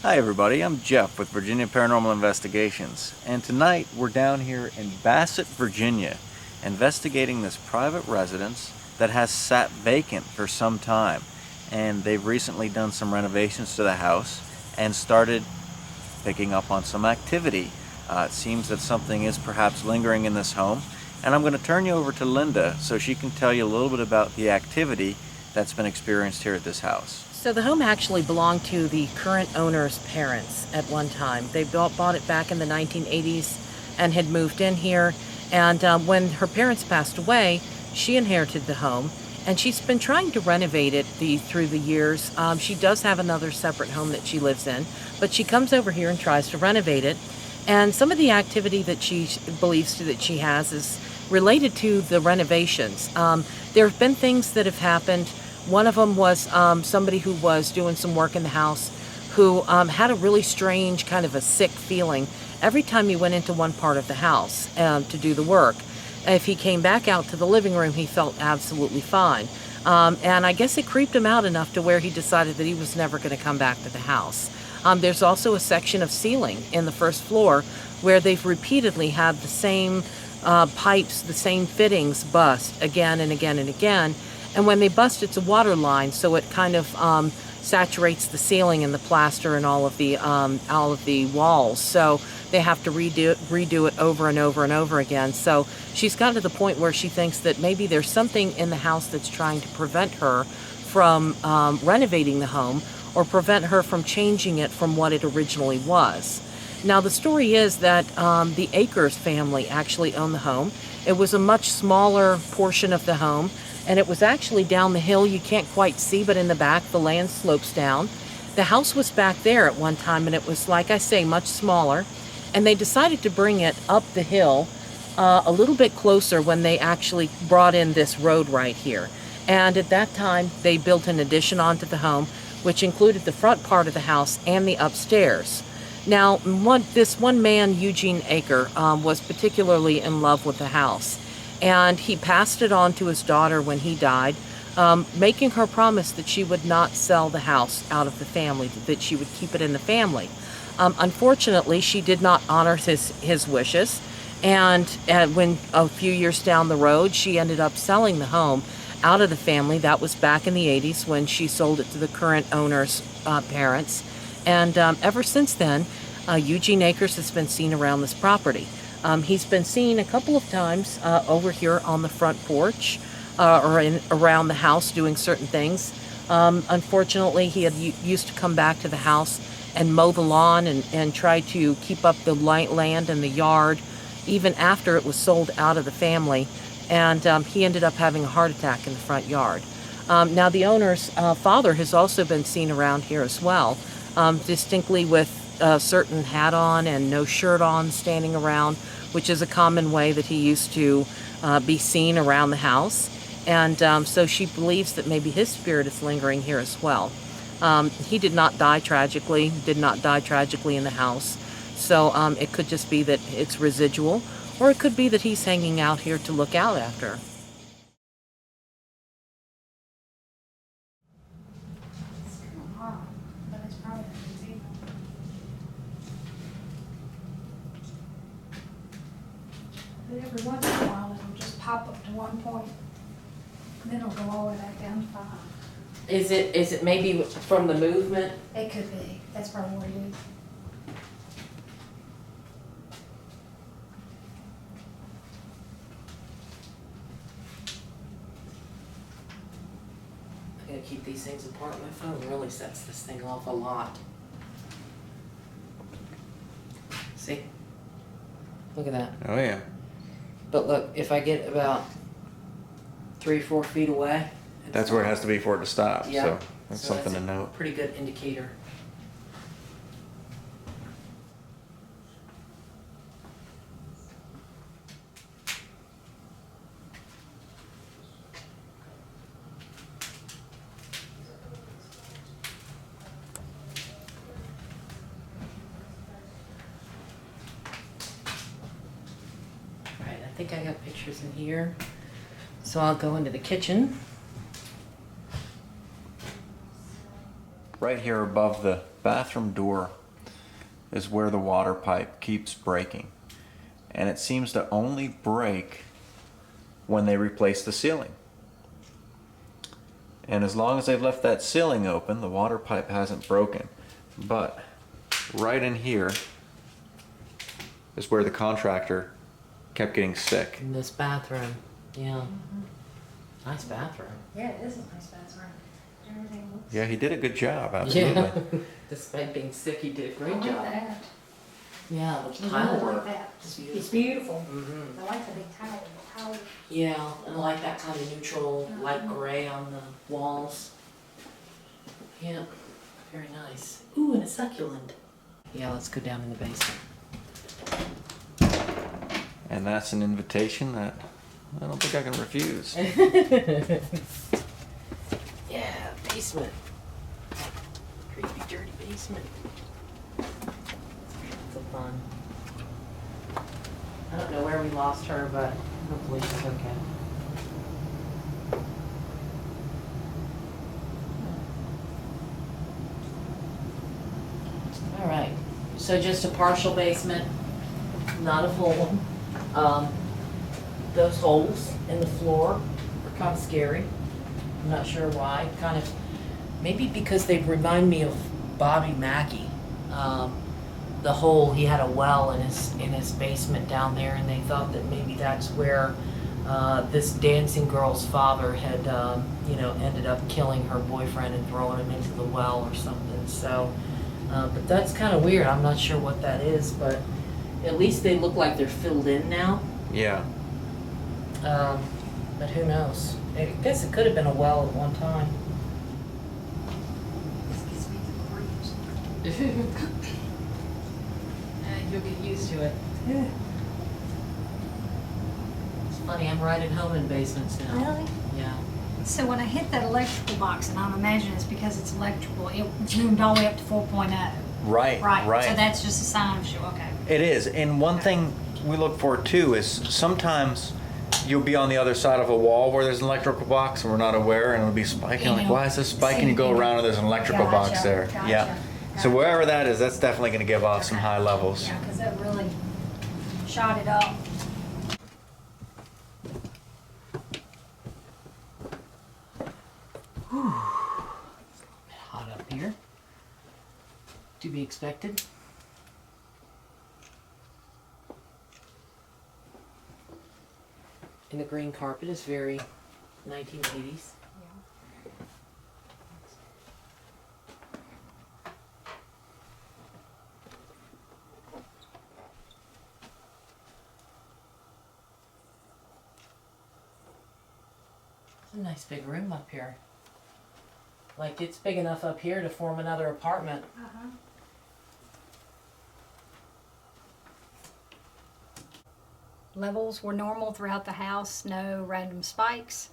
Hi everybody, I'm Jeff with Virginia Paranormal Investigations, and tonight we're down here in Bassett, Virginia, investigating this private residence that has sat vacant for some time, and they've recently done some renovations to the house and started picking up on some activity. It seems that something is perhaps lingering in this home, and I'm going to turn you over to Linda so she can tell you a little bit about the activity that's been experienced here at this house. So the home actually belonged to the current owner's parents at one time. They bought it back in the 1980s and had moved in here. And when her parents passed away, she inherited the home, and she's been trying to renovate it through the years. She does have another separate home that she lives in, but she comes over here and tries to renovate it. And some of the activity that she believes that she has is related to the renovations. There have been things that have happened. One of them was somebody who was doing some work in the house who had a really strange kind of a sick feeling every time he went into one part of the house to do the work. If he came back out to the living room, he felt absolutely fine. And I guess it creeped him out enough to where he decided that he was never going to come back to the house. There's also a section of ceiling in the first floor where they've repeatedly had the same pipes, the same fittings bust again and again and again. And when they bust, it's a water line, so it kind of saturates the ceiling and the plaster and all of the walls. So they have to redo it over and over and over again. So she's gotten to the point where she thinks that maybe there's something in the house that's trying to prevent her from renovating the home or prevent her from changing it from what it originally was. Now, the story is that the Akers family actually owned the home. It was a much smaller portion of the home, and it was actually down the hill. You can't quite see, but in the back, the land slopes down. The house was back there at one time, and it was, like I say, much smaller. And they decided to bring it up the hill a little bit closer when they actually brought in this road right here. And at that time, they built an addition onto the home, which included the front part of the house and the upstairs. Now, this one man, Eugene Aker, was particularly in love with the house. And he passed it on to his daughter when he died, making her promise that she would not sell the house out of the family, that she would keep it in the family. Unfortunately, she did not honor his wishes, and when a few years down the road, she ended up selling the home out of the family. That was back in the 80s when she sold it to the current owner's parents. And ever since then, Eugene Akers has been seen around this property. He's been seen a couple of times over here on the front porch or around the house doing certain things. Unfortunately, he had used to come back to the house and mow the lawn and try to keep up the land and the yard, even after it was sold out of the family. And he ended up having a heart attack in the front yard. Now, the owner's father has also been seen around here as well, distinctly with a certain hat on and no shirt on, standing around, which is a common way that he used to be seen around the house. And so she believes that maybe his spirit is lingering here as well. He did not die tragically in the house. So it could just be that it's residual, or it could be that he's hanging out here to look out after. But every once in a while, it'll just pop up to one point, and then it'll go all the way back down to 5. Is it maybe from the movement? It could be. That's probably what it is. I'm gonna keep these things apart. My phone really sets this thing off a lot. See? Look at that. Oh yeah. But look, if I get about 3 or 4 feet away, That's where it has to be for it to stop, Yeah. so that's So something that's to a note. pretty good indicator. Alright, I think I got pictures in here. So I'll go into the kitchen. right here above the bathroom door is where the water pipe keeps breaking. And it seems to only break when they replace the ceiling. And as long as they've left that ceiling open, the water pipe hasn't broken. But right in here is where the contractor kept getting sick. In this bathroom, yeah. Nice bathroom. Yeah, it is a nice bathroom. Everything looks. Yeah, he did a good job, absolutely. Yeah. Despite being sick, he did a great I like job. that. Yeah, the I tile really work. like that. It's It's beautiful. beautiful. Mhm. I like the big tile. The tile. Yeah, and I like that kind of neutral light gray on the walls. Yeah, very nice. Ooh, and a succulent. Yeah, let's go down in the basement. And that's an invitation that I don't think I can refuse. Yeah, basement. Creepy, dirty basement. So fun. I don't know where we lost her, but hopefully she's okay. All right, so just a partial basement, not a full one. Those holes in the floor are kind of scary. I'm not sure why. Kind of, maybe because they remind me of Bobby Mackey. The hole, he had a well in his basement down there, and they thought that maybe that's where this dancing girl's father had, ended up killing her boyfriend and throwing him into the well or something. So, but that's kind of weird. I'm not sure what that is, but at least they look like they're filled in now. Yeah. But who knows? I guess it could have been a well at one time. This gives me the creeps. You'll get used to it. Yeah. It's funny, I'm right at home in basements now. Really? Yeah. So when I hit that electrical box, and I'm imagining it's because it's electrical, it zoomed all the way up to 4.0. Right, Right. So that's just a sign of show. Okay. It is. And one thing we look for too is sometimes you'll be on the other side of a wall where there's an electrical box and we're not aware, and it'll be spiking. Like, why is this spiking? You go around and there's an electrical box Gotcha, there. gotcha, Yeah. So gotcha. wherever that is, that's definitely going to give off some high levels. Yeah, because that really shot it up. Hot up here. To be expected. And the green carpet is very 1980s. It's a nice big room up here. Like, it's big enough up here to form another apartment. Uh-huh. Levels were normal throughout the house, no random spikes,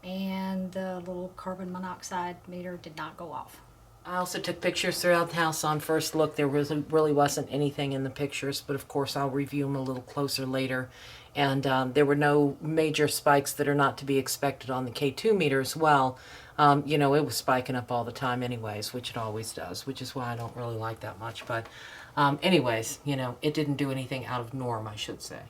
and the little carbon monoxide meter did not go off. I also took pictures throughout the house on first look. There really wasn't anything in the pictures, but of course I'll review them a little closer later. And there were no major spikes that are not to be expected on the K2 meter as well. It was spiking up all the time anyways, which it always does, which is why I don't really like that much. But anyways, it didn't do anything out of norm, I should say.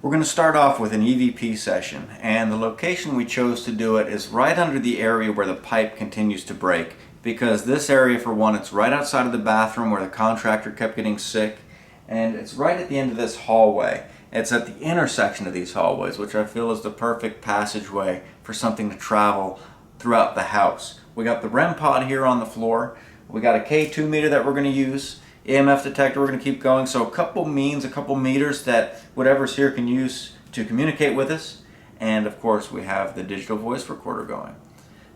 We're going to start off with an EVP session, and the location we chose to do it is right under the area where the pipe continues to break, because this area, for one, it's right outside of the bathroom where the contractor kept getting sick, and it's right at the end of this hallway. It's at the intersection of these hallways, which I feel is the perfect passageway for something to travel throughout the house. We got the REM pod here on the floor. We got a K2 meter that we're going to use. EMF detector, we're going to keep going. So a couple meters that whatever's here can use to communicate with us. And of course we have the digital voice recorder going.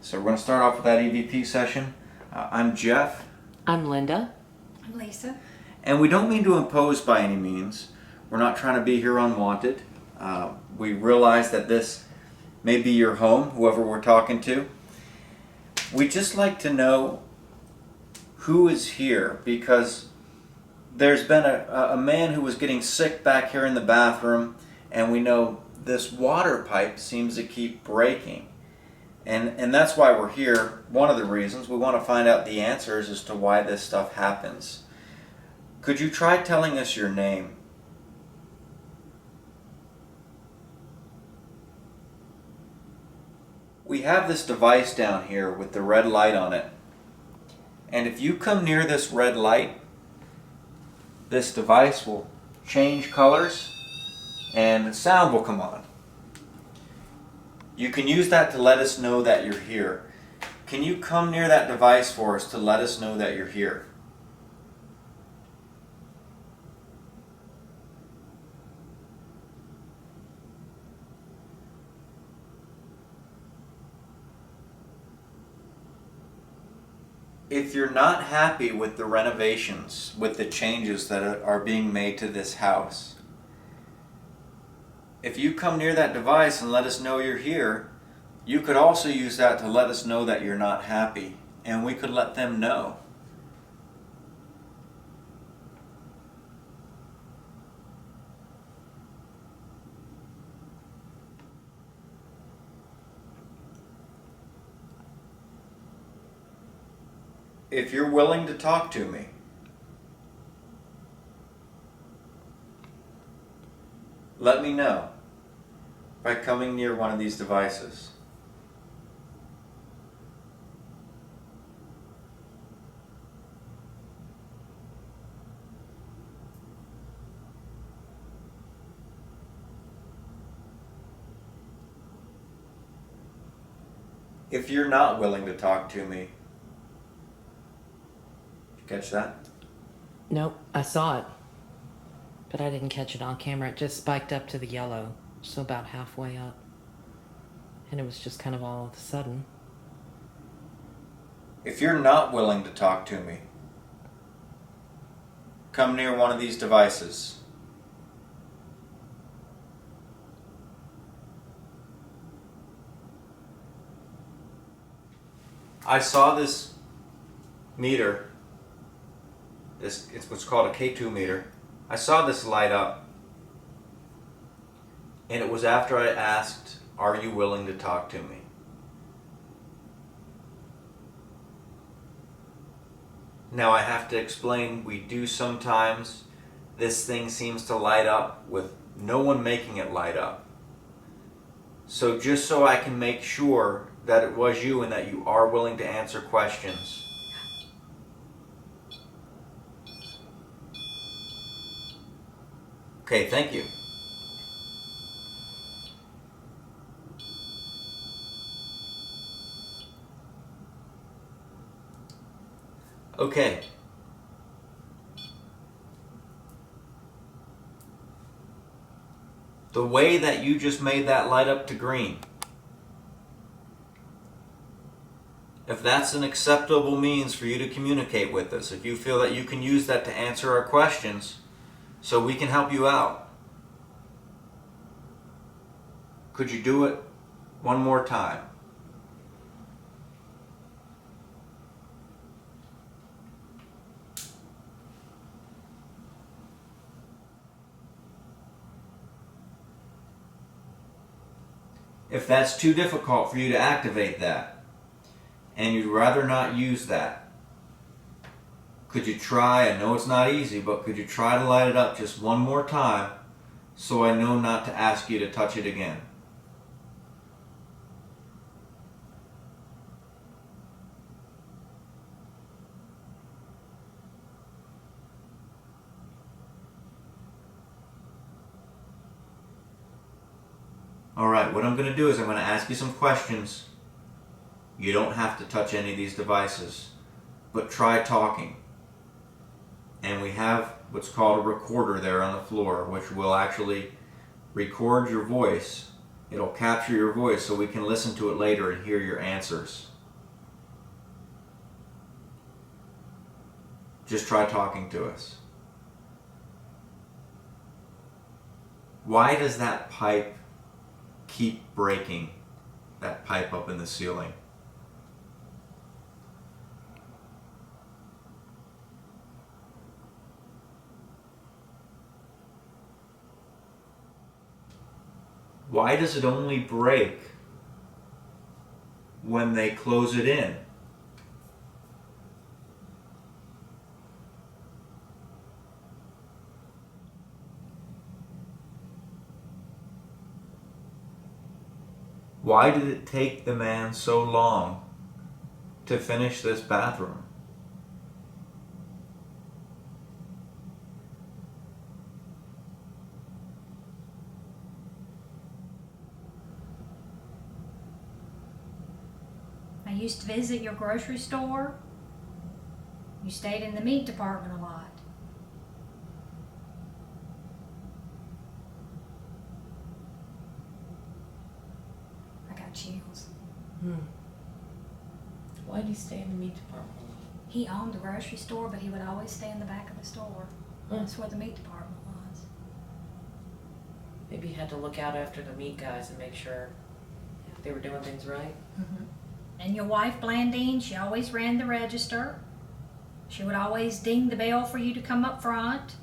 So we're going to start off with that EVP session. I'm Jeff. I'm Linda. I'm Lisa. And we don't mean to impose by any means. We're not trying to be here unwanted. We realize that this may be your home, whoever we're talking to. We just like to know who is here, because there's been a man who was getting sick back here in the bathroom, and we know this water pipe seems to keep breaking. And that's why we're here. One of the reasons we want to find out the answers as to why this stuff happens. Could you try telling us your name? We have this device down here with the red light on it. And if you come near this red light, this device will change colors and sound will come on. You can use that to let us know that you're here. Can you come near that device for us to let us know that you're here? If you're not happy with the renovations, with the changes that are being made to this house, if you come near that device and let us know you're here, you could also use that to let us know that you're not happy, and we could let them know. If you're willing to talk to me, let me know by coming near one of these devices. If you're not willing to talk to me, did you catch that? Nope, I saw it, but I didn't catch it on camera. It just spiked up to the yellow, so about halfway up. And it was just kind of all of a sudden. If you're not willing to talk to me, come near one of these devices. I saw this meter, it's what's called a K2 meter. I saw this light up, and it was after I asked, "Are you willing to talk to me?" Now I have to explain, we do sometimes, this thing seems to light up with no one making it light up. So just so I can make sure that it was you and that you are willing to answer questions. Okay, thank you. Okay. The way that you just made that light up to green, if that's an acceptable means for you to communicate with us, if you feel that you can use that to answer our questions so we can help you out, could you do it one more time? If that's too difficult for you to activate that, and you'd rather not use that, could you try, I know it's not easy, but could you try to light it up just one more time so I know not to ask you to touch it again? Alright, what I'm going to do is I'm going to ask you some questions. You don't have to touch any of these devices, but try talking. And we have what's called a recorder there on the floor, which will actually record your voice. It'll capture your voice so we can listen to it later and hear your answers. Just try talking to us. Why does that pipe keep breaking? That pipe up in the ceiling? Why does it only break when they close it in. Why did it take the man so long to finish this bathroom? I used to visit your grocery store. You stayed in the meat department a lot. I got chills. Why did he stay in the meat department? He owned the grocery store, but he would always stay in the back of the store. That's where the meat department was. Maybe he had to look out after the meat guys and make sure they were doing things right. And your wife, Blandine, she always ran the register. She would always ding the bell for you to come up front.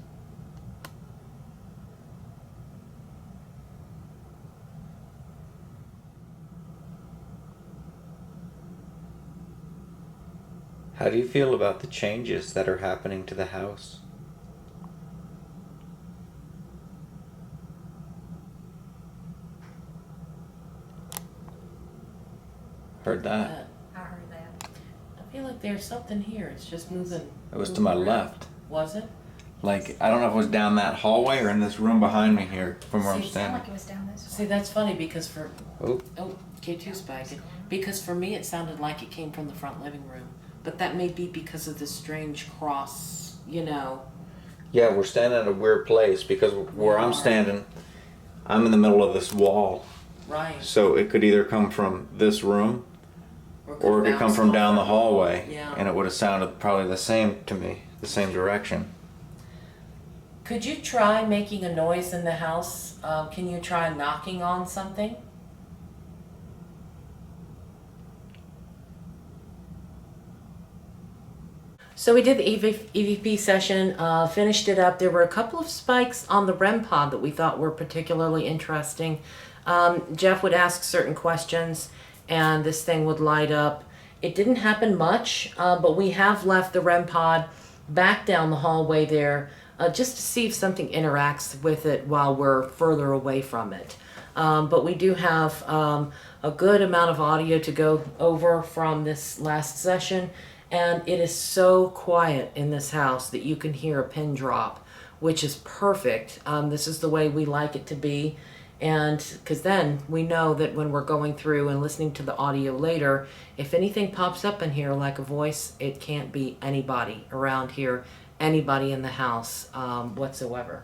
How do you feel about the changes that are happening to the house? Heard that? I heard that. I feel like there's something here. It's just moving. It was to my left. Was it? Like, I don't know if it was down that hallway or in this room behind me here from where I'm It sounded standing. like it was down this way. See, that's funny because for Oh, K2 spiking. Because for me, it sounded like it came from the front living room, but that may be because of this strange cross. You know. yeah, we're standing at a weird place because where I'm standing, I'm in the middle of this wall. Right. So it could either come from this room or it could come bounce from off down the that hallway. wall. Yeah. And it would have sounded probably the same to me, the same direction. Could you try making a noise in the house? Can you try knocking on something? So we did the EVP session, finished it up. There were a couple of spikes on the REM pod that we thought were particularly interesting. Jeff would ask certain questions and this thing would light up. It didn't happen much, but we have left the REM pod back down the hallway there just to see if something interacts with it while we're further away from it. But we do have a good amount of audio to go over from this last session. And it is so quiet in this house that you can hear a pin drop, which is perfect. This is the way we like it to be. And because then we know that when we're going through and listening to the audio later, if anything pops up in here like a voice, it can't be anybody around here, anybody in the house whatsoever.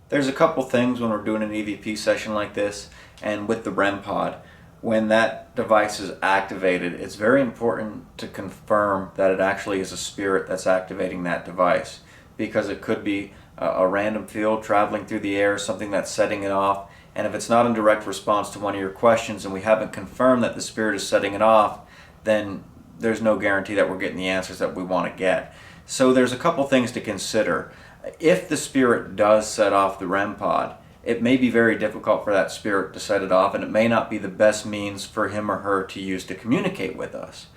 There's a couple things when we're doing an EVP session like this and with the REM pod. When that device is activated, it's very important to confirm that it actually is a spirit that's activating that device, because it could be a random field traveling through the air, something that's setting it off, and if it's not in direct response to one of your questions and we haven't confirmed that the spirit is setting it off, then there's no guarantee that we're getting the answers that we want to get. So there's a couple things to consider. If the spirit does set off the REM pod, it may be very difficult for that spirit to set it off, and it may not be the best means for him or her to use to communicate with us.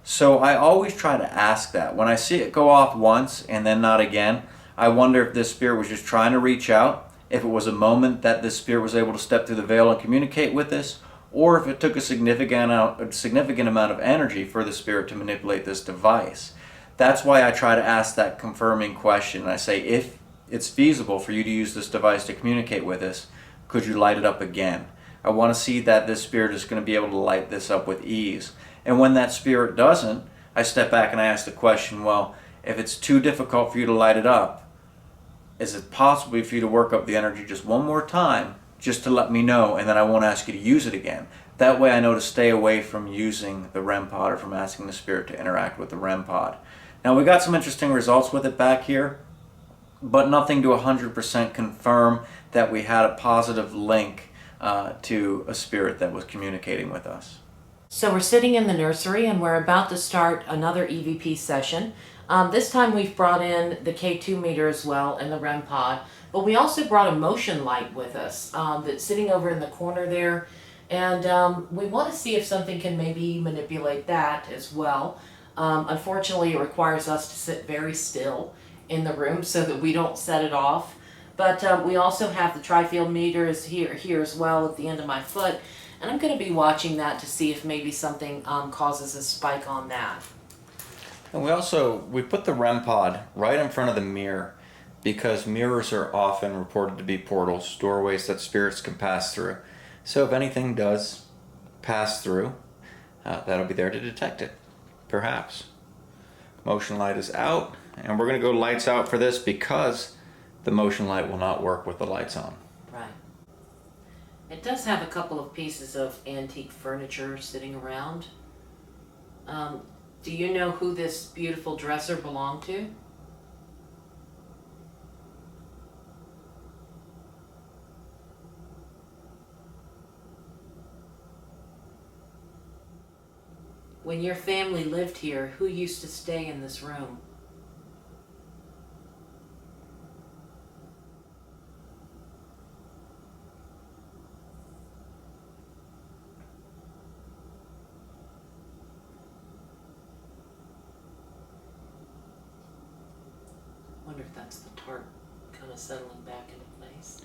So I always try to ask that. When I see it go off once and then not again, I wonder if this spirit was just trying to reach out, if it was a moment that this spirit was able to step through the veil and communicate with us, or if it took a significant amount of energy for the spirit to manipulate this device. That's why I try to ask that confirming question. I say, if it's feasible for you to use this device to communicate with us, could you light it up again? I want to see that this spirit is going to be able to light this up with ease. And when that spirit doesn't, I step back and I ask the question, well, if it's too difficult for you to light it up, is it possible for you to work up the energy just one more time, just to let me know, and then I won't ask you to use it again? That way I know to stay away from using the REM pod or from asking the spirit to interact with the REM pod. Now, we got some interesting results with it back here, but nothing to 100% confirm that we had a positive link to a spirit that was communicating with us. So we're sitting in the nursery and we're about to start another EVP session. This time we've brought in the K2 meter as well and the REM pod, but we also brought a motion light with us that's sitting over in the corner there. And we want to see if something can maybe manipulate that as well. Unfortunately, it requires us to sit very still in the room so that we don't set it off. But we also have the tri-field meters here as well at the end of my foot. And I'm going to be watching that to see if maybe something causes a spike on that. And we put the REM pod right in front of the mirror because mirrors are often reported to be portals, doorways that spirits can pass through. So if anything does pass through, that'll be there to detect it, perhaps. Motion light is out, and we're going to go lights out for this because the motion light will not work with the lights on. Right. It does have a couple of pieces of antique furniture sitting around. Do you know who this beautiful dresser belonged to? When your family lived here, who used to stay in this room? I wonder if that's the tarp kind of settling back into place.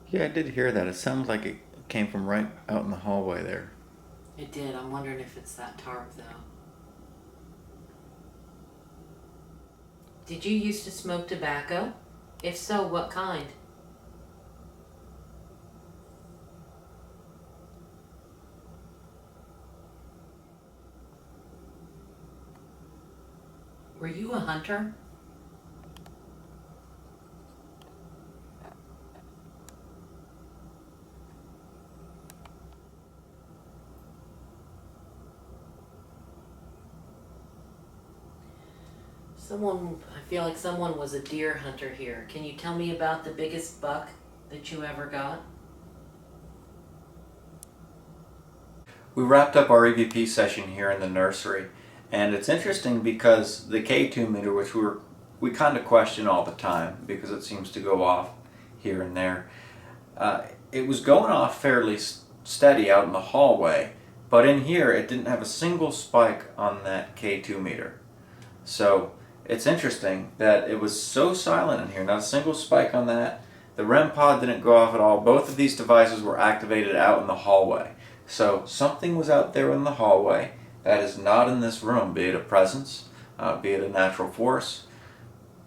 Yeah, I did hear that. It sounded like it came from right out in the hallway there. It did. I'm wondering if it's that tarp, though. Did you used to smoke tobacco? If so, what kind? Were you a hunter? I feel like someone was a deer hunter here. Can you tell me about the biggest buck that you ever got? We wrapped up our EVP session here in the nursery, and it's interesting because the K2 meter, which we kind of question all the time because it seems to go off here and there, it was going off fairly steady out in the hallway, but in here it didn't have a single spike on that K2 meter. So it's interesting that it was so silent in here, not a single spike on that. The REM pod didn't go off at all. Both of these devices were activated out in the hallway. So something was out there in the hallway that is not in this room, be it a presence, be it a natural force.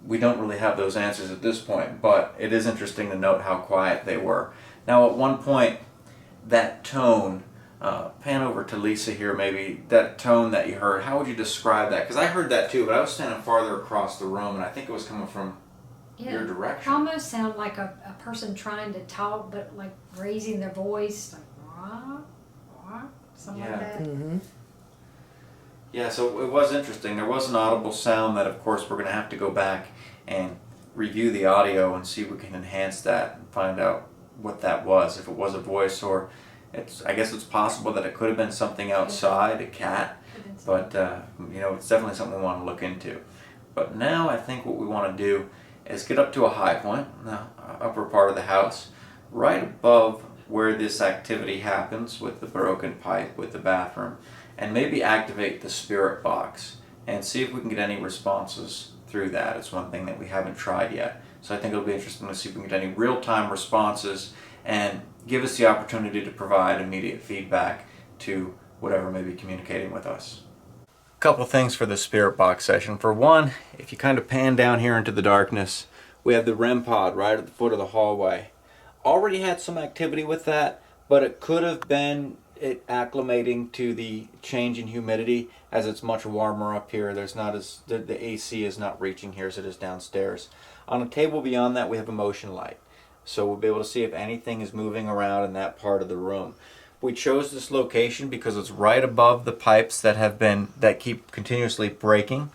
We don't really have those answers at this point, but it is interesting to note how quiet they were. Now at one point, that tone, pan over to Lisa here maybe, that tone that you heard, how would you describe that? Because I heard that too, but I was standing farther across the room and I think it was coming from your direction. It almost sounded like a person trying to talk, but like raising their voice, like, what? Something like that. Mm-hmm. Yeah, so it was interesting. There was an audible sound that, of course, we're going to have to go back and review the audio and see if we can enhance that and find out what that was. If it was a voice, or I guess it's possible that it could have been something outside, a cat. But it's definitely something we want to look into. But now I think what we want to do is get up to a high point, the upper part of the house, right above where this activity happens with the broken pipe with the bathroom, and maybe activate the spirit box and see if we can get any responses through that. It's one thing that we haven't tried yet. So I think it'll be interesting to see if we can get any real-time responses and give us the opportunity to provide immediate feedback to whatever may be communicating with us. A couple things for the spirit box session. For one, if you kind of pan down here into the darkness, we have the REM pod right at the foot of the hallway. Already had some activity with that, but it could have been it acclimating to the change in humidity as it's much warmer up here. There's not as the AC is not reaching here as it is downstairs. On a table beyond that we have a motion light, so we'll be able to see if anything is moving around in that part of the room. We chose this location because it's right above the pipes that keep continuously breaking.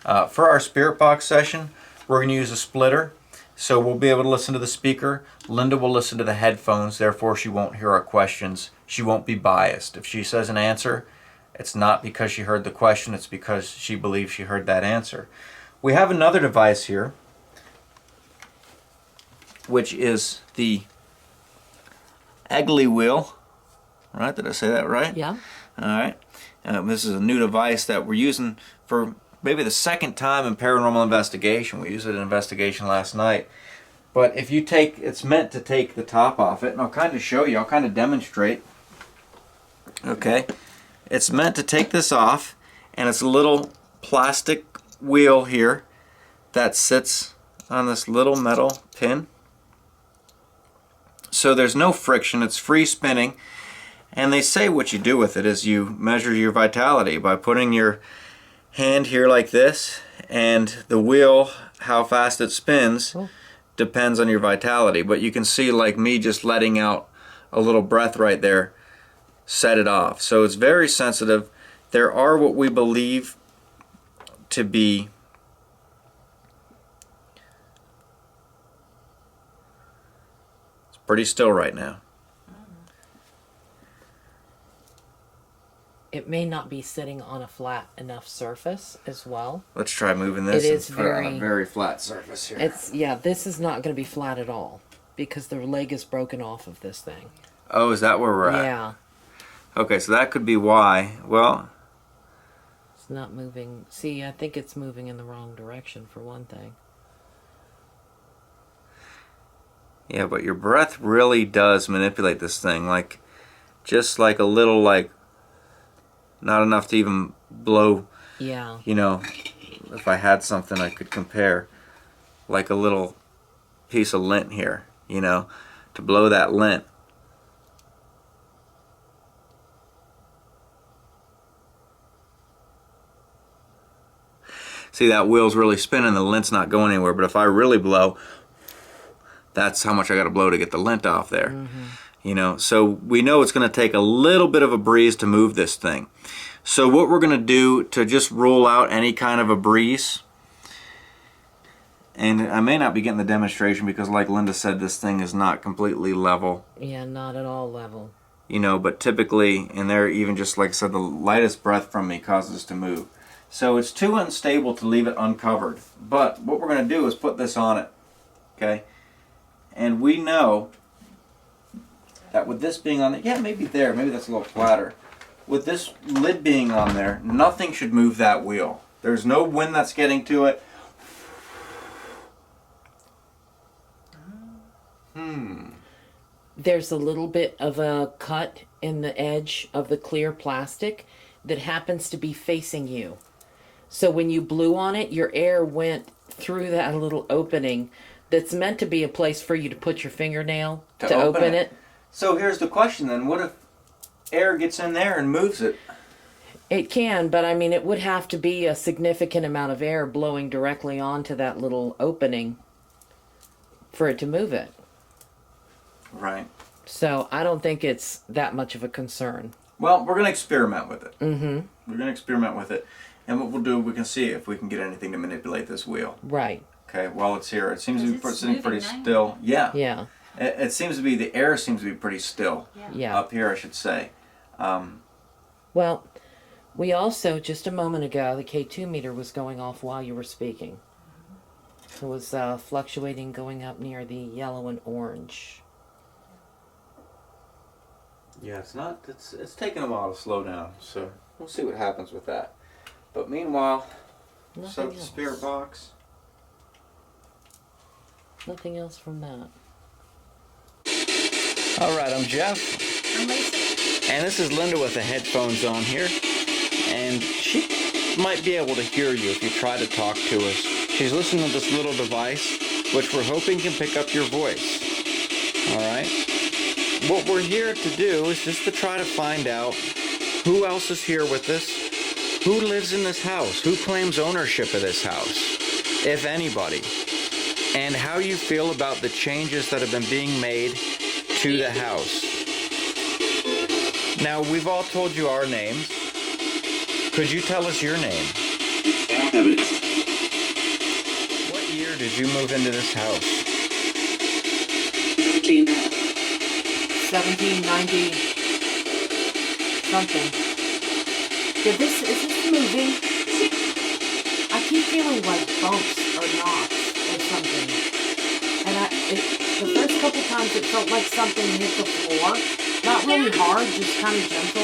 For our spirit box session, we're going to use a splitter. So we'll be able to listen to the speaker. Linda will listen to the headphones, therefore she won't hear our questions. She won't be biased. If she says an answer, it's not because she heard the question, it's because she believes she heard that answer. We have another device here, which is the Egley wheel. Right? Did I say that right? Yeah. All right. This is a new device that we're using for maybe the second time in paranormal investigation. We used it in investigation last night. But if you take, it's meant to take the top off it, and I'll kind of show you, I'll kind of demonstrate. Okay. It's meant to take this off, and it's a little plastic wheel here that sits on this little metal pin. So there's no friction, it's free spinning. And they say what you do with it is you measure your vitality by putting your hand here like this, and the wheel, how fast it spins, depends on your vitality. But you can see, like me just letting out a little breath right there, set it off. So it's very sensitive. There are what we believe to be it's pretty still right now. It may not be sitting on a flat enough surface as well. Let's try moving this It is and put it on a very flat surface here. Yeah, this is not going to be flat at all because the leg is broken off of this thing. Oh, is that where we're at? Yeah. Okay, so that could be why. Well, It's not moving. See, I think it's moving in the wrong direction for one thing. yeah, but your breath really does manipulate this thing. Like, just like a little, like, not enough to even blow, Yeah. you know, if I had something I could compare, like a little piece of lint here, you know, to blow that lint. See, that wheel's really spinning, the lint's not going anywhere, but if I really blow, that's how much I got to blow to get the lint off there. You know, so we know it's going to take a little bit of a breeze to move this thing. So what we're going to do to just rule out any kind of a breeze, and I may not be getting the demonstration because, like Linda said, this thing is not completely level. Yeah, not at all level. You know, but typically, and there, even just like I said, the lightest breath from me causes it to move. So it's too unstable to leave it uncovered. But what we're going to do is put this on it. Okay? And we know that with this being on there, yeah, maybe there, maybe that's a little flatter. With this lid being on there, nothing should move that wheel. There's no wind that's getting to it. There's a little bit of a cut in the edge of the clear plastic that happens to be facing you. So when you blew on it, your air went through that little opening that's meant to be a place for you to put your fingernail to open it. So here's the question then. What if air gets in there and moves it? It can, but I mean, it would have to be a significant amount of air blowing directly onto that little opening for it to move it. Right. So I don't think it's that much of a concern. Well, we're going to experiment with it. Mm-hmm. We're going to experiment with it. And what we'll do, we can see if we can get anything to manipulate this wheel. Right. Okay, while it's here. It seems to be It's sitting pretty moving now. still. Yeah. Yeah. It seems to be, the air seems to be pretty still. Yeah. Up here, I should say. Well, we also, just a moment ago, the K2 meter was going off while you were speaking. It was fluctuating, going up near the yellow and orange. Yeah, it's taking a while to slow down, so we'll see what happens with that. But meanwhile, set up the spirit box. Nothing else from that. All right, I'm Jeff, I'm Lisa. and this is Linda with the headphones on here, and she might be able to hear you if you try to talk to us. She's listening to this little device, which we're hoping can pick up your voice. All right? What we're here to do is just to try to find out who else is here with us, who lives in this house, who claims ownership of this house, if anybody, and how you feel about the changes that have been being made to the house. Now, we've all told you our names. Could you tell us your name? What year did you move into this house? 1790 something. Is this moving? I keep feeling like bumps or knocks or something. And the first couple times it felt like something hit the floor. Not really hard, just kind of gentle,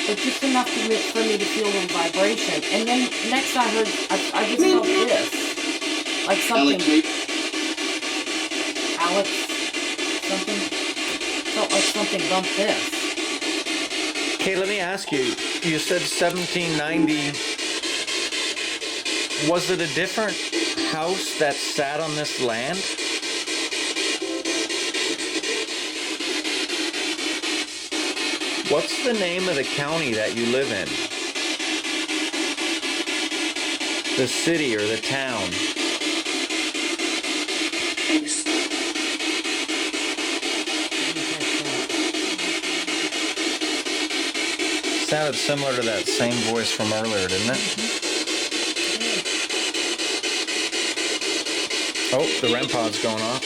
but just enough for me to feel a vibration. And then next I heard, I just felt this, like something. Alex, something felt like something bumped this. Okay, let me ask you. You said 1790. Was it a different house that sat on this land? What's the name of the county that you live in? The city or the town? Sounded similar to that same voice from earlier, didn't it? Oh, the REM pod's going off.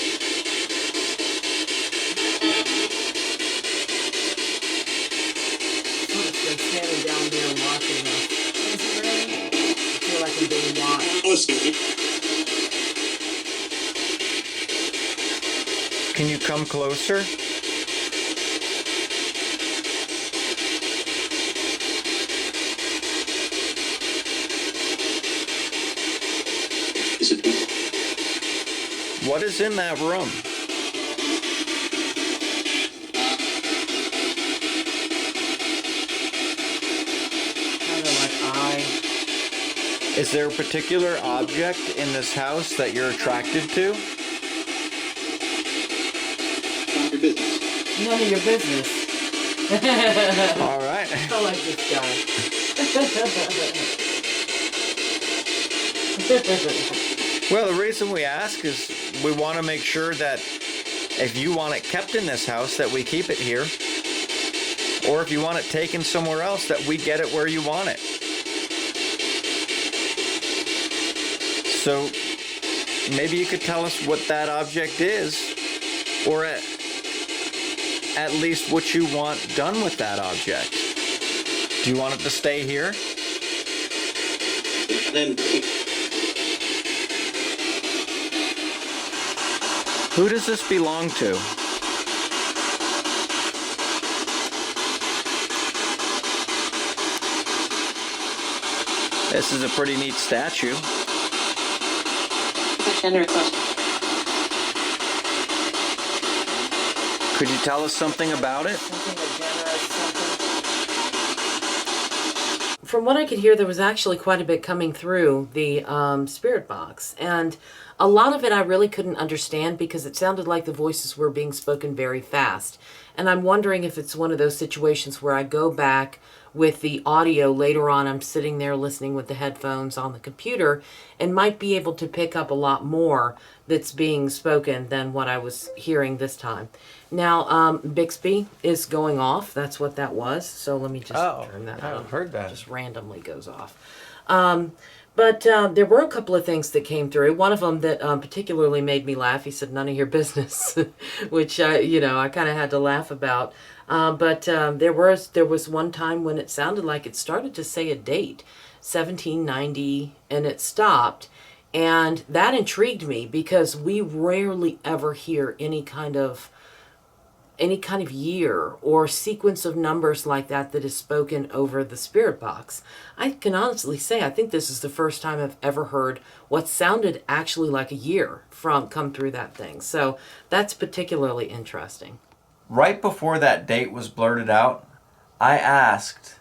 Been standing down there and watching us. Is it really? I feel like I'm being watched. Can you come closer? What is in that room? Is there a particular object in this house that you're attracted to? None of your business. None of your business. All right. I like this guy. Well, the reason we ask is we want to make sure that if you want it kept in this house, that we keep it here. Or if you want it taken somewhere else, that we get it where you want it. So maybe you could tell us what that object is, or at least what you want done with that object. Do you want it to stay here? Then Who does this belong to? This is a pretty neat statue. Could you tell us something about it? From what I could hear, there was actually quite a bit coming through the spirit box. And a lot of it I really couldn't understand because it sounded like the voices were being spoken very fast. And I'm wondering if it's one of those situations where I go back with the audio later on. I'm sitting there listening with the headphones on the computer and might be able to pick up a lot more that's being spoken than what I was hearing this time. Now, Bixby is going off. That's what that was. So let me just turn that on. I've heard that. Just randomly goes off. But there were a couple of things that came through. One of them that particularly made me laugh. He said, "None of your business," which I kind of had to laugh about. But there was one time when it sounded like it started to say a date, 1790, and it stopped, and that intrigued me because we rarely ever hear any kind of year or sequence of numbers like that is spoken over the spirit box. I can honestly say I think this is the first time I've ever heard what sounded actually like a year come through that thing. So that's particularly interesting. Right before that date was blurted out, I asked,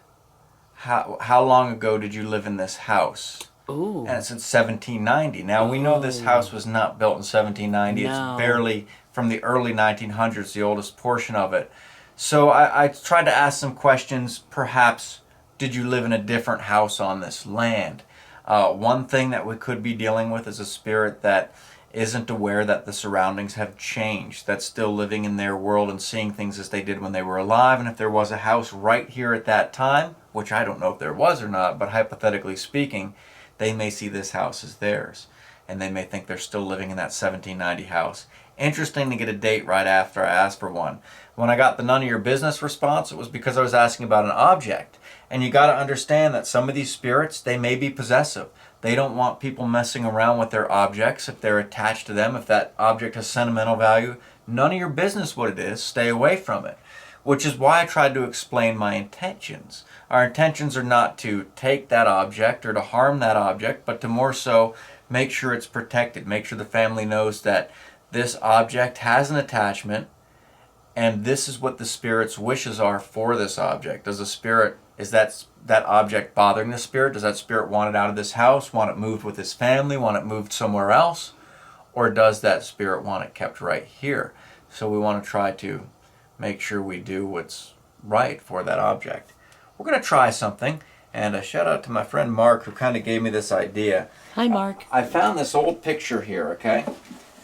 how long ago did you live in this house? Ooh. And it said 1790. Now, we know this house was not built in 1790. No. It's barely from the early 1900s, the oldest portion of it. So I tried to ask some questions. Perhaps, did you live in a different house on this land? One thing that we could be dealing with is a spirit that isn't aware that the surroundings have changed, that's still living in their world and seeing things as they did when they were alive. And if there was a house right here at that time, which I don't know if there was or not, but hypothetically speaking, they may see this house as theirs, and they may think they're still living in that 1790 house. Interesting to get a date right after I asked for one. When I got the none of your business response, it was because I was asking about an object. And you got to understand that some of these spirits, they may be possessive. They don't want people messing around with their objects if they're attached to them. If that object has sentimental value, None of your business what it is. Stay away from it. Which is why I tried to explain my intentions. Our intentions are not to take that object or to harm that object, but to more so make sure it's protected. Make sure the family knows that this object has an attachment, and this is what the spirit's wishes are for this object. Does the spirit, is that object bothering the spirit? Does that spirit want it out of this house, want it moved with his family, want it moved somewhere else? Or does that spirit want it kept right here? So we want to try to make sure we do what's right for that object. We're going to try something, and a shout out to my friend Mark who kind of gave me this idea. Hi, Mark. I found this old picture here, okay,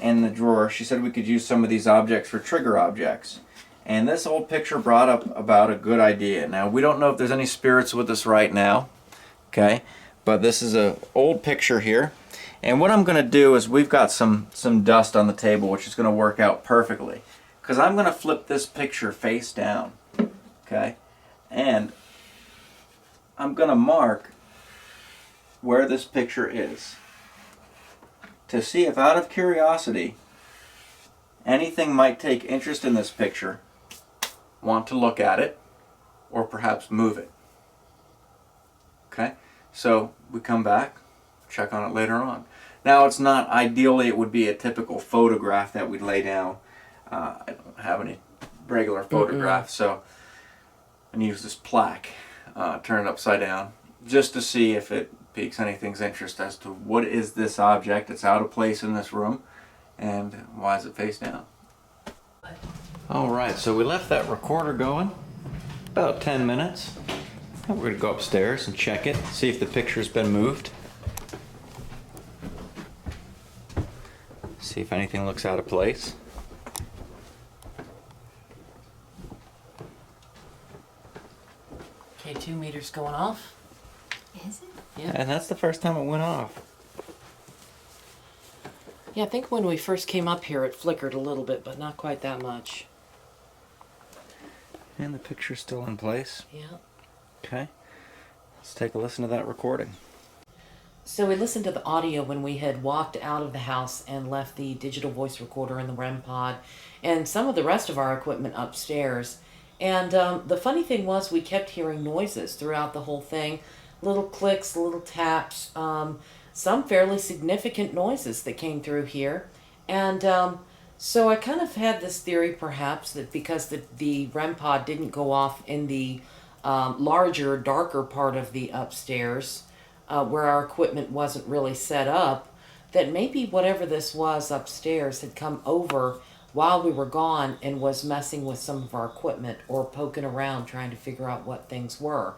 in the drawer. She said we could use some of these objects for trigger objects. And this old picture brought up about a good idea. Now, we don't know if there's any spirits with us right now, okay, but this is an old picture here. And what I'm going to do is we've got some dust on the table, which is going to work out perfectly. Because I'm going to flip this picture face down, okay, and I'm going to mark where this picture is to see if, out of curiosity, anything might take interest in this picture, want to look at it, or perhaps move it. Okay, so we come back, check on it later on. Now, it's not, ideally it would be a typical photograph that we'd lay down. I don't have any regular photographs, so I'm going to use this plaque, turn it upside down, just to see if it piques anything's interest as to what is this object that's out of place in this room, and why is it face down. Alright, so we left that recorder going about 10 minutes. Now we're going to go upstairs and check it, see if the picture's been moved. See if anything looks out of place. K2 meter's going off. Is it? Yeah. And that's the first time it went off. Yeah, I think when we first came up here it flickered a little bit, but not quite that much. And the picture's still in place. Yeah. Okay. Let's take a listen to that recording. So we listened to the audio when we had walked out of the house and left the digital voice recorder and the REM pod and some of the rest of our equipment upstairs. And the funny thing was we kept hearing noises throughout the whole thing. Little clicks, little taps, some fairly significant noises that came through here. And so I kind of had this theory perhaps that because the REM pod didn't go off in the larger, darker part of the upstairs, where our equipment wasn't really set up, that maybe whatever this was upstairs had come over while we were gone and was messing with some of our equipment or poking around trying to figure out what things were.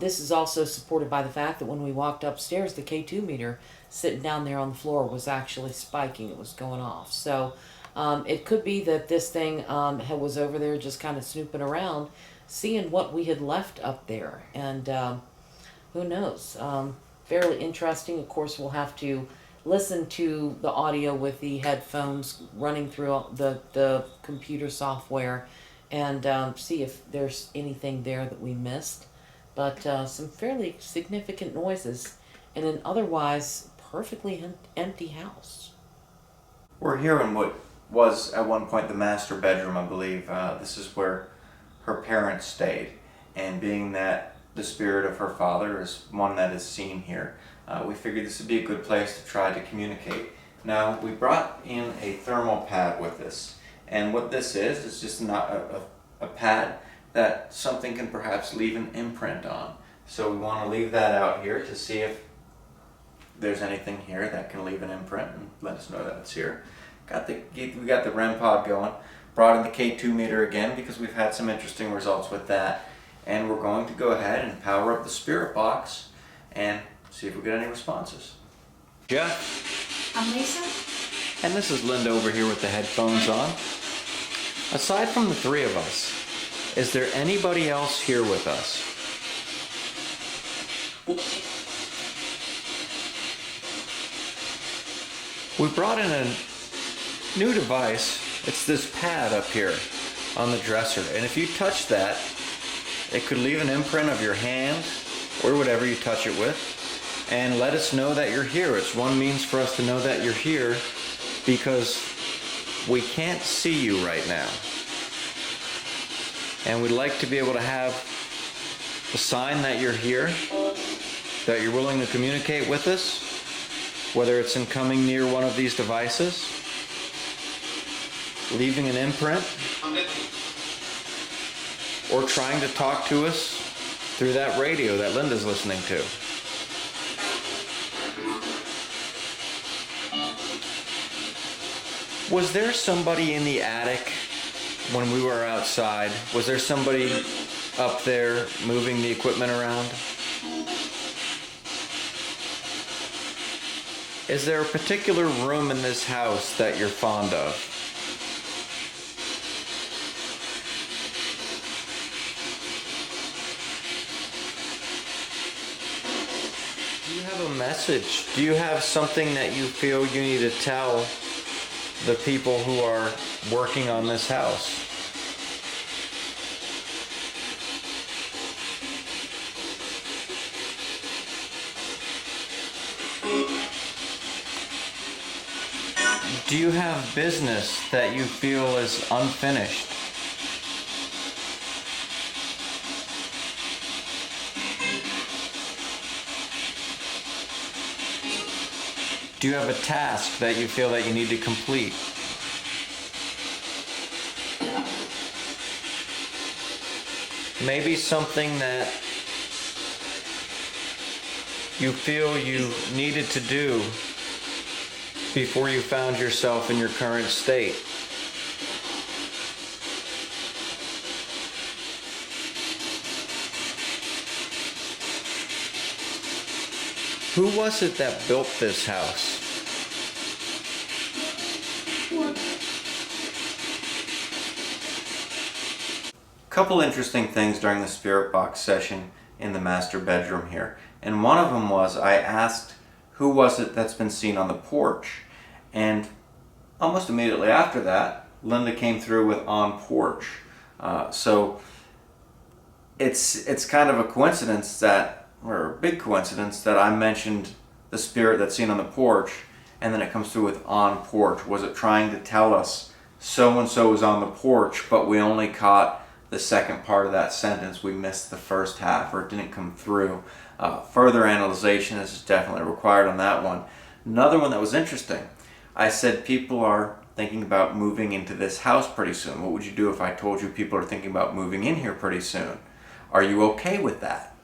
This is also supported by the fact that when we walked upstairs, the K2 meter sitting down there on the floor was actually spiking. It was going off. So it could be that this thing was over there just kind of snooping around, seeing what we had left up there. And who knows? Fairly interesting. Of course, we'll have to listen to the audio with the headphones running through the computer software and see if there's anything there that we missed. But some fairly significant noises in an otherwise perfectly empty house. We're here in what was at one point the master bedroom, I believe. This is where her parents stayed. And being that the spirit of her father is one that is seen here, we figured this would be a good place to try to communicate. Now, we brought in a thermal pad with us. And what this is just not a pad that something can perhaps leave an imprint on. So we want to leave that out here to see if there's anything here that can leave an imprint and let us know that it's here. We got the REM pod going. Brought in the K2 meter again because we've had some interesting results with that. And we're going to go ahead and power up the spirit box and see if we get any responses. Jeff? I'm Lisa. And this is Linda over here with the headphones on. Aside from the three of us, is there anybody else here with us? We brought in a new device. It's this pad up here on the dresser. And if you touch that, it could leave an imprint of your hand or whatever you touch it with and let us know that you're here. It's one means for us to know that you're here because we can't see you right now. And we'd like to be able to have a sign that you're here, that you're willing to communicate with us, whether it's in coming near one of these devices, leaving an imprint, or trying to talk to us through that radio that Linda's listening to. Was there somebody in the attic when we were outside? Was there somebody up there moving the equipment around? Is there a particular room in this house that you're fond of? Do you have a message? Do you have something that you feel you need to tell the people who are working on this house? Do you have business that you feel is unfinished? Do you have a task that you feel that you need to complete? Maybe something that you feel you needed to do before you found yourself in your current state. Who was it that built this house? Couple interesting things during the spirit box session in the master bedroom here. And one of them was I asked, who was it that's been seen on the porch? And almost immediately after that, Linda came through with on porch. So it's kind of a coincidence that, or a big coincidence, that I mentioned the spirit that's seen on the porch, and then it comes through with on porch. Was it trying to tell us so-and-so is on the porch, but we only caught the second part of that sentence? We missed the first half, or it didn't come through. Further analyzation is definitely required on that one. Another one that was interesting, I said people are thinking about moving into this house pretty soon. What would you do if I told you people are thinking about moving in here pretty soon? Are you okay with that?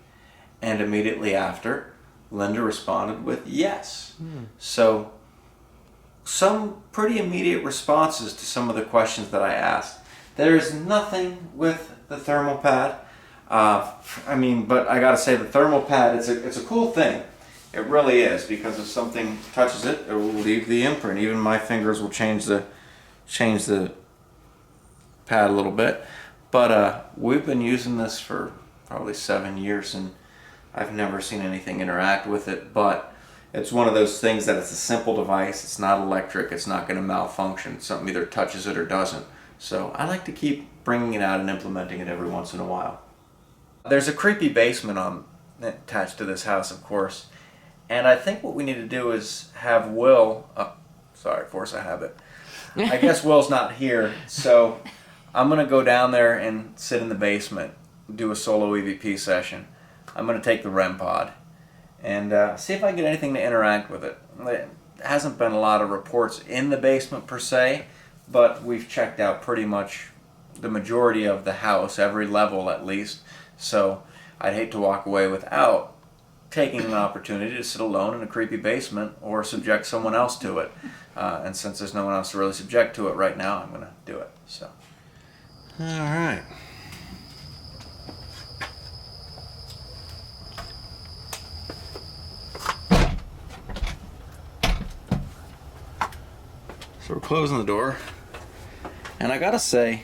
And immediately after, Linda responded with yes. So some pretty immediate responses to some of the questions that I asked. There is nothing with the thermal pad. But I gotta say the thermal pad, it's a cool thing. It really is, because if something touches it, it will leave the imprint. Even my fingers will change the pad a little bit. But we've been using this for probably 7 years, and I've never seen anything interact with it. But it's one of those things that it's a simple device. It's not electric. It's not going to malfunction. Something either touches it or doesn't. So I like to keep bringing it out and implementing it every once in a while. There's a creepy basement attached to this house, of course. And I think what we need to do is have Will, force a habit. I guess Will's not here, so I'm going to go down there and sit in the basement, do a solo EVP session. I'm going to take the REM pod and see if I can get anything to interact with it. There hasn't been a lot of reports in the basement per se, but we've checked out pretty much the majority of the house, every level at least. So I'd hate to walk away without taking an opportunity to sit alone in a creepy basement or subject someone else to it. And since there's no one else to really subject to it right now, I'm going to do it. So, all right. So we're closing the door. And I gotta say,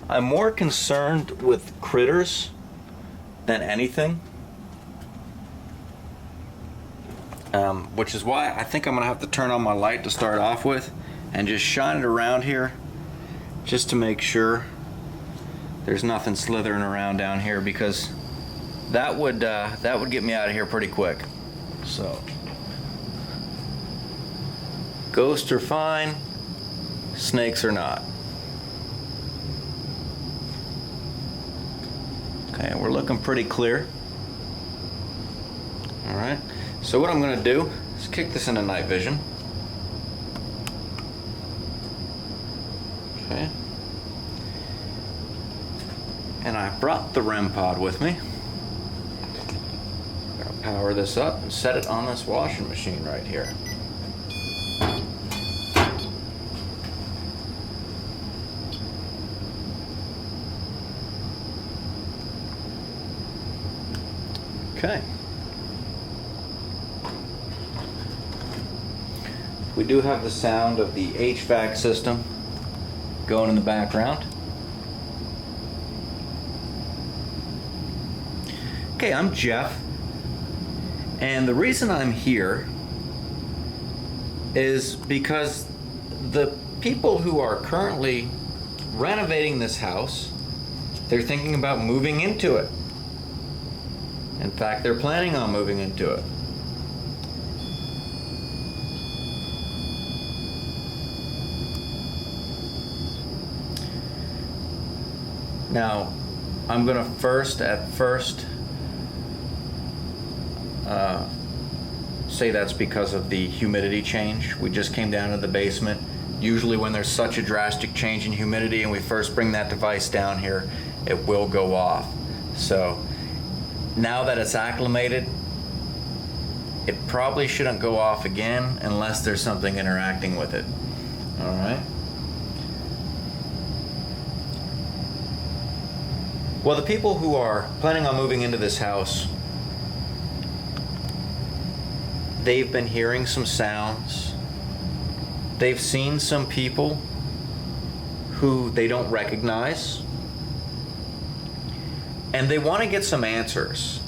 I'm more concerned with critters than anything, which is why I think I'm gonna have to turn on my light to start off with and just shine it around here just to make sure there's nothing slithering around down here, because that would get me out of here pretty quick. So Ghosts are fine, snakes are not. Okay, we're looking pretty clear. All right, so what I'm gonna do is kick this into night vision. Okay. And I brought the REM pod with me. I'm gonna power this up and set it on this washing machine right here. Okay. We do have the sound of the HVAC system going in the background. Okay, I'm Jeff, and the reason I'm here is because the people who are currently renovating this house, they're thinking about moving into it. In fact, they're planning on moving into it. Now, I'm going to first say that's because of the humidity change. We just came down to the basement. Usually when there's such a drastic change in humidity and we first bring that device down here, it will go off. So now that it's acclimated, it probably shouldn't go off again unless there's something interacting with it. All right. Well, the people who are planning on moving into this house, they've been hearing some sounds. They've seen some people who they don't recognize. And they want to get some answers.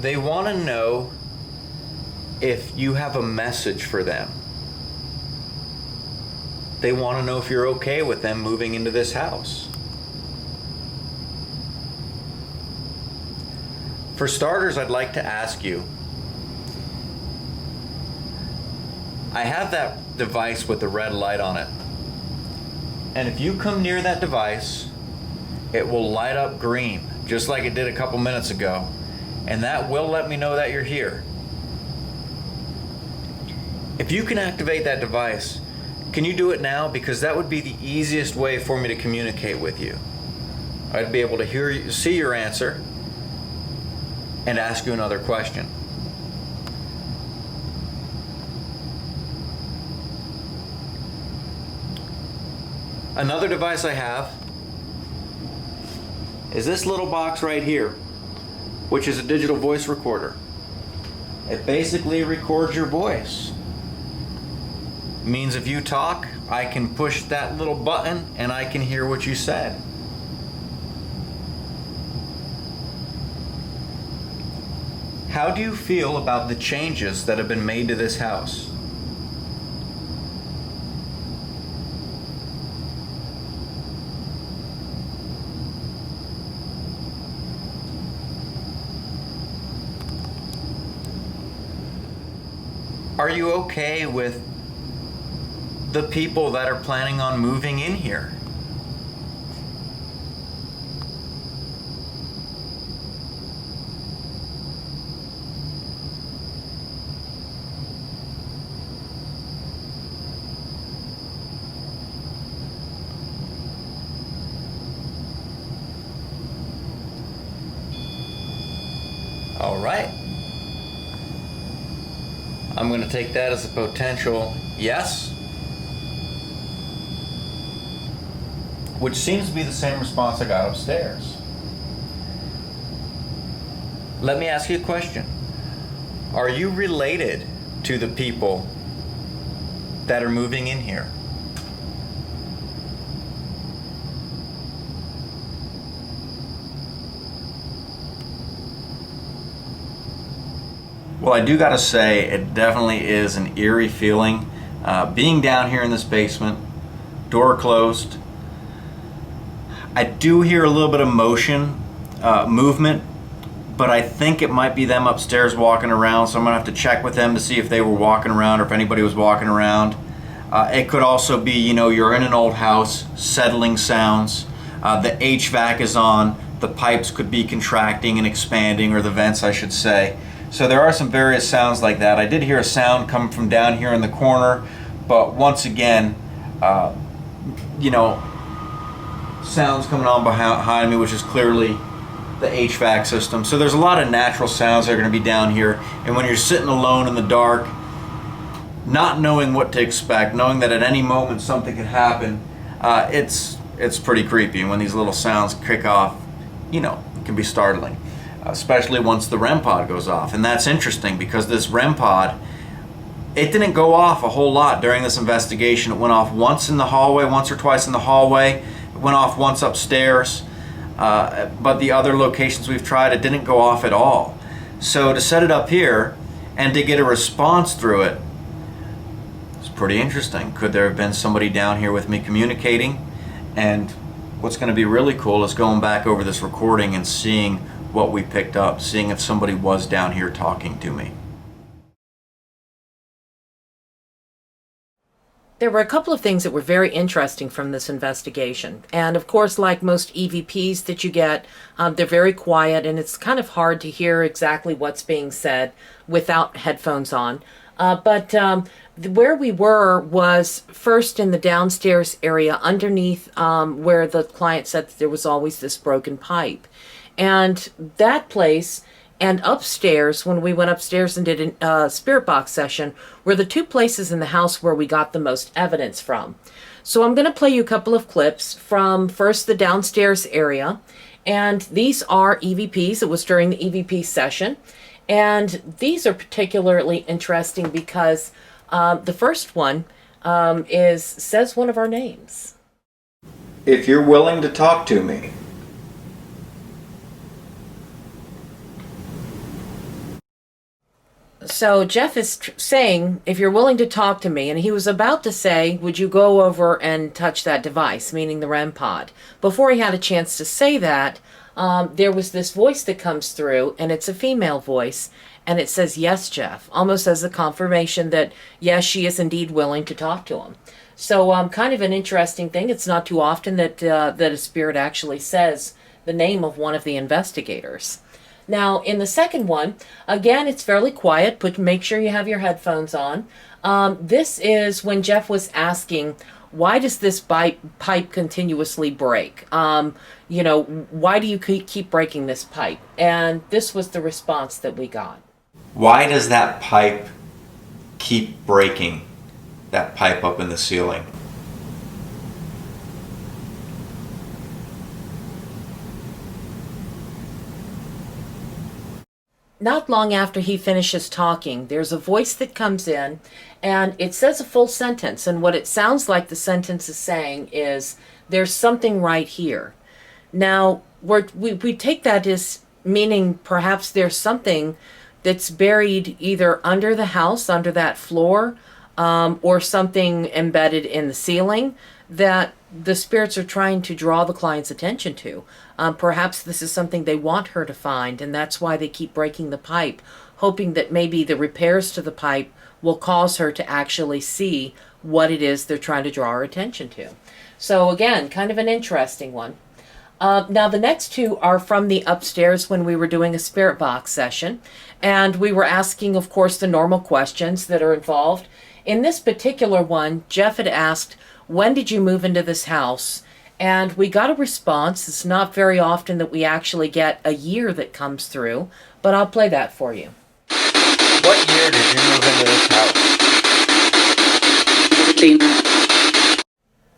They want to know if you have a message for them. They want to know if you're okay with them moving into this house. For starters, I'd like to ask you, I have that device with the red light on it. And if you come near that device, it will light up green, just like it did a couple minutes ago. And that will let me know that you're here. If you can activate that device, can you do it now? Because that would be the easiest way for me to communicate with you. I'd be able to hear you, see your answer, and ask you another question. Another device I have is this little box right here, which is a digital voice recorder. It basically records your voice. Means if you talk, I can push that little button and I can hear what you said. How do you feel about the changes that have been made to this house? Are you okay with the people that are planning on moving in here? All right. I'm going to take that as a potential yes, which seems to be the same response I got upstairs. Let me ask you a question. Are you related to the people that are moving in here? Well, I do gotta say, it definitely is an eerie feeling. Being down here in this basement, door closed, I do hear a little bit of motion, movement, but I think it might be them upstairs walking around, so I'm gonna have to check with them to see if they were walking around or if anybody was walking around. It could also be, you know, you're in an old house, settling sounds, the HVAC is on, the pipes could be contracting and expanding, or the vents I should say. So there are some various sounds like that. I did hear a sound coming from down here in the corner, but once again, you know, sounds coming on behind me, which is clearly the HVAC system. So there's a lot of natural sounds that are going to be down here, and when you're sitting alone in the dark, not knowing what to expect, knowing that at any moment something could happen, it's pretty creepy. And when these little sounds kick off, you know, it can be startling, especially once the REM pod goes off. And that's interesting because this REM pod, it didn't go off a whole lot during this investigation. It went off once in the hallway, once or twice in the hallway. It went off once upstairs. But the other locations we've tried, it didn't go off at all. So to set it up here and to get a response through it, it's pretty interesting. Could there have been somebody down here with me communicating? And what's going to be really cool is going back over this recording and seeing what we picked up, seeing if somebody was down here talking to me. There were a couple of things that were very interesting from this investigation. And of course, like most EVPs that you get, they're very quiet, and it's kind of hard to hear exactly what's being said without headphones on. But where we were was first in the downstairs area underneath where the client said that there was always this broken pipe. And that place and upstairs, when we went upstairs and did a spirit box session, were the two places in the house where we got the most evidence from. So I'm going to play you a couple of clips from first the downstairs area. And these are EVPs. It was during the EVP session. And these are particularly interesting because the first one says one of our names. If you're willing to talk to me. So Jeff is saying, if you're willing to talk to me, and he was about to say, would you go over and touch that device, meaning the REM pod. Before he had a chance to say that, there was this voice that comes through, and it's a female voice, and it says, yes, Jeff, almost as a confirmation that, yes, she is indeed willing to talk to him. So kind of an interesting thing. It's not too often that a spirit actually says the name of one of the investigators. Now, in the second one, again, it's fairly quiet, but make sure you have your headphones on. This is when Jeff was asking, why does this pipe continuously break? You know, why do you keep breaking this pipe? And this was the response that we got. Why does that pipe keep breaking? That pipe up in the ceiling? Not long after he finishes talking, there's a voice that comes in, and it says a full sentence, and what it sounds like the sentence is saying is, there's something right here. Now, we take that as meaning perhaps there's something that's buried either under the house, under that floor, or something embedded in the ceiling that the spirits are trying to draw the client's attention to. Perhaps this is something they want her to find, and that's why they keep breaking the pipe, hoping that maybe the repairs to the pipe will cause her to actually see what it is they're trying to draw her attention to. So again, kind of an interesting one. Now the next two are from the upstairs when we were doing a spirit box session, and we were asking, of course, the normal questions that are involved. In this particular one, Jeff had asked, when did you move into this house? And we got a response. It's not very often that we actually get a year that comes through, but I'll play that for you. What year did you move into this house?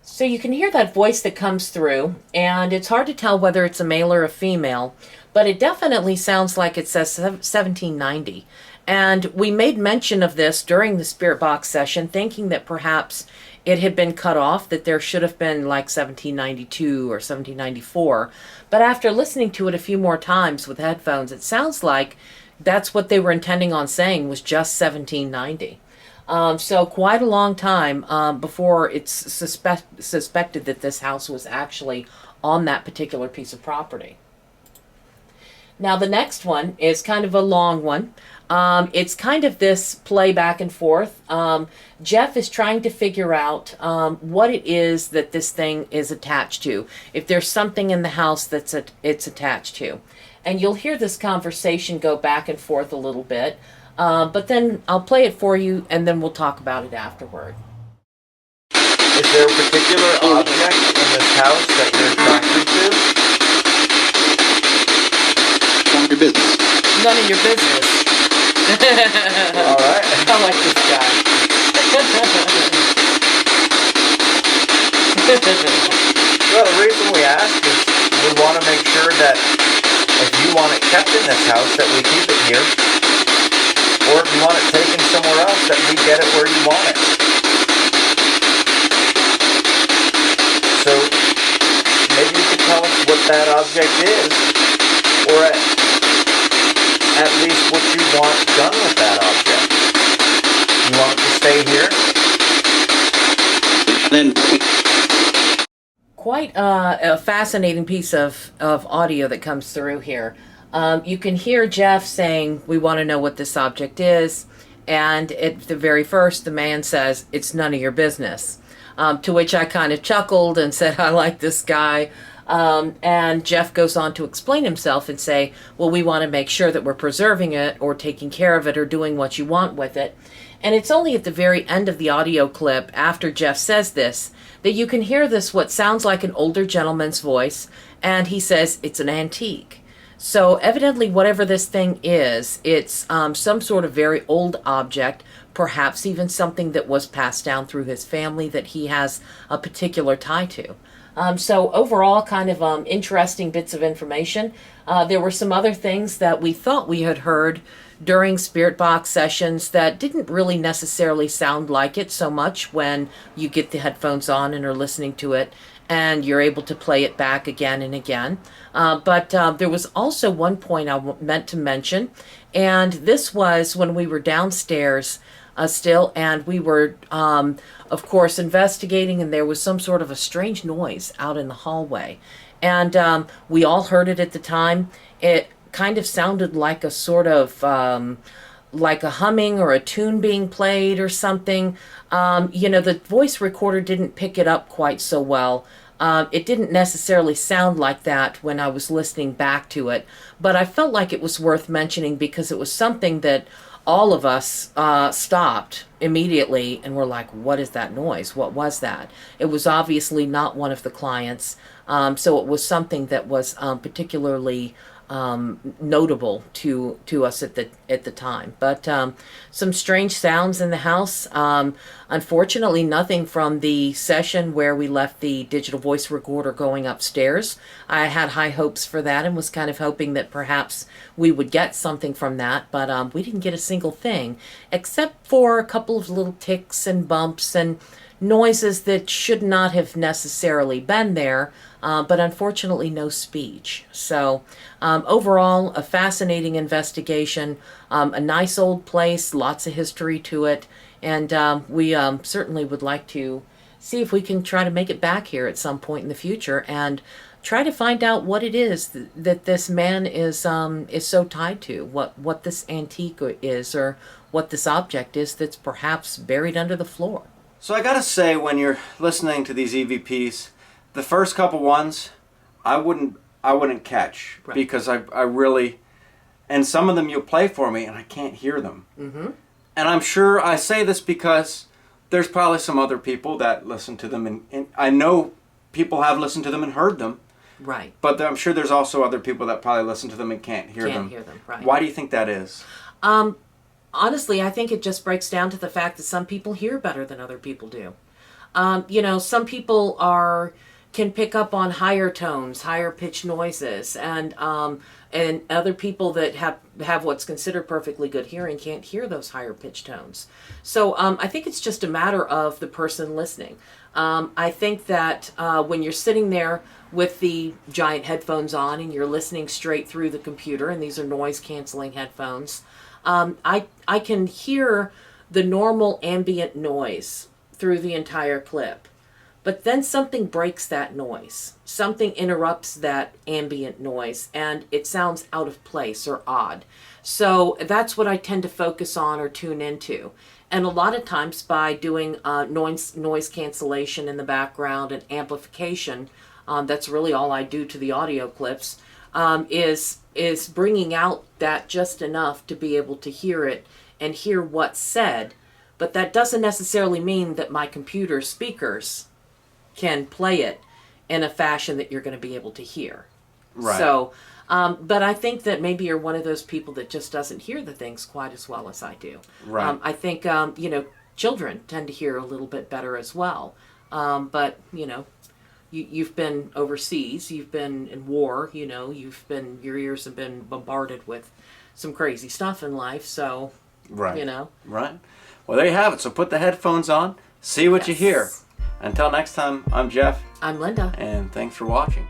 So you can hear that voice that comes through, and it's hard to tell whether it's a male or a female, but it definitely sounds like it says 1790. And we made mention of this during the spirit box session, thinking that perhaps it had been cut off, that there should have been like 1792 or 1794. But after listening to it a few more times with headphones, it sounds like that's what they were intending on saying was just 1790. So quite a long time before it's suspected that this house was actually on that particular piece of property. Now the next one is kind of a long one. It's kind of this play back and forth. Jeff is trying to figure out what it is that this thing is attached to. If there's something in the house it's attached to. And you'll hear this conversation go back and forth a little bit. But then I'll play it for you and then we'll talk about it afterward. Is there a particular object in this house that you're attracted to? None of your business. None of your business. All right. I like this guy. Well, the reason we ask is we want to make sure that if you want it kept in this house, that we keep it here. Or if you want it taken somewhere else, that we get it where you want it. So, maybe you could tell us what that object is, or at least what you want done with that object. You want it to stay here? And then, Quite a fascinating piece of audio that comes through here. You can hear Jeff saying, we want to know what this object is. And at the very first, the man says, it's none of your business. To which I kind of chuckled and said, I like this guy. And Jeff goes on to explain himself and say, well, we want to make sure that we're preserving it or taking care of it or doing what you want with it. And it's only at the very end of the audio clip, after Jeff says this, that you can hear this, what sounds like an older gentleman's voice, and he says it's an antique. So evidently whatever this thing is, it's some sort of very old object, perhaps even something that was passed down through his family that he has a particular tie to. So overall, kind of interesting bits of information. There were some other things that we thought we had heard during Spirit Box sessions that didn't really necessarily sound like it so much when you get the headphones on and are listening to it and you're able to play it back again and again. But there was also one point I meant to mention, and this was when we were downstairs still, and we were, of course, investigating, and there was some sort of a strange noise out in the hallway. And we all heard it at the time. It kind of sounded like a sort of like a humming or a tune being played or something. The voice recorder didn't pick it up quite so well. It didn't necessarily sound like that when I was listening back to it, but I felt like it was worth mentioning because it was something that all of us stopped immediately and were like, what is that noise? What was that? It was obviously not one of the clients, so it was something that was particularly notable to us at the time. But some strange sounds in the house. Unfortunately, nothing from the session where we left the digital voice recorder going upstairs. I had high hopes for that and was kind of hoping that perhaps we would get something from that, but we didn't get a single thing, except for a couple of little ticks and bumps and noises that should not have necessarily been there, but unfortunately no speech. So overall, a fascinating investigation, a nice old place, lots of history to it, and we certainly would like to see if we can try to make it back here at some point in the future and try to find out what it is that this man is so tied to, what this antique is, or what this object is that's perhaps buried under the floor. So I gotta say, when you're listening to these EVPs, the first couple ones, I wouldn't catch, right, because I really, and some of them you'll play for me and I can't hear them. Mm-hmm. And I'm sure I say this because there's probably some other people that listen to them, and I know people have listened to them and heard them. Right. But I'm sure there's also other people that probably listen to them and can't hear them. Can't hear them, right. Why do you think that is? Honestly, I think it just breaks down to the fact that some people hear better than other people do. Some people can pick up on higher tones, higher pitched noises, and other people that have what's considered perfectly good hearing can't hear those higher pitched tones. So I think it's just a matter of the person listening. I think that when you're sitting there with the giant headphones on and you're listening straight through the computer, and these are noise canceling headphones, I can hear the normal ambient noise through the entire clip. But then something breaks that noise. Something interrupts that ambient noise, and it sounds out of place or odd. So that's what I tend to focus on or tune into. And a lot of times by doing noise cancellation in the background and amplification, that's really all I do to the audio clips, is bringing out that just enough to be able to hear it and hear what's said. But that doesn't necessarily mean that my computer speakers can play it in a fashion that you're going to be able to hear. Right. So, but I think that maybe you're one of those people that just doesn't hear the things quite as well as I do. Right. I think, children tend to hear a little bit better as well. But, you've been overseas, you've been in war, your ears have been bombarded with some crazy stuff in life. So, Right. Right. Well, there you have it. So put the headphones on, see what you hear. Yes. Until next time, I'm Jeff, I'm Linda. and thanks for watching.